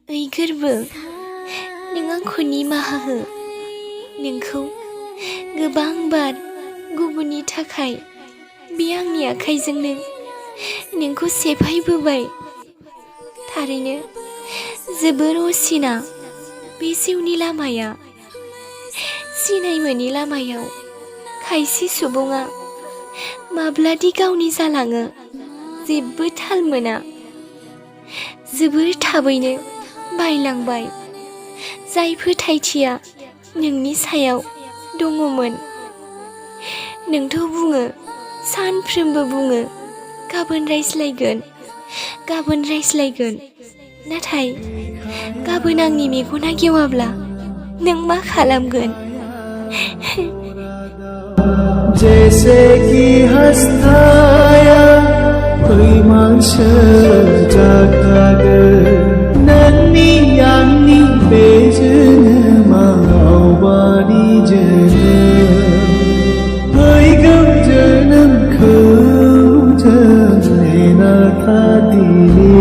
ओइ गोरबो नों आंखौ निमाहा हो नोंखौ गोबां बार गुबुननि थाखाय बे आंनि आखाइजोंनो नोंखौ सेफायबोबाय थारैनो जोबोर असिना बे जिउनि लामाया सिनाय मोनि लामायाव खायसे सुबुङा माब्लादि गावनि जालाङो जेबो थाल मोना जोबोर थाबैनो बायलांबाय जाय फोथायथिया नोंनि सायाव दङमोन नोंथ' बुङो सानफ्रोमबो बुङो गाबोन रायज्लायगोन नाथाय गाबोन आंनि मेगना गेवाब्ला नों मा खालामगोन जैसे कि हस्ताया फैमान सजाखागोन नोंनि आंनि बे जोनोमाव बानि जोनोम फैगौ जोनोमखौ जों नेना थादिनि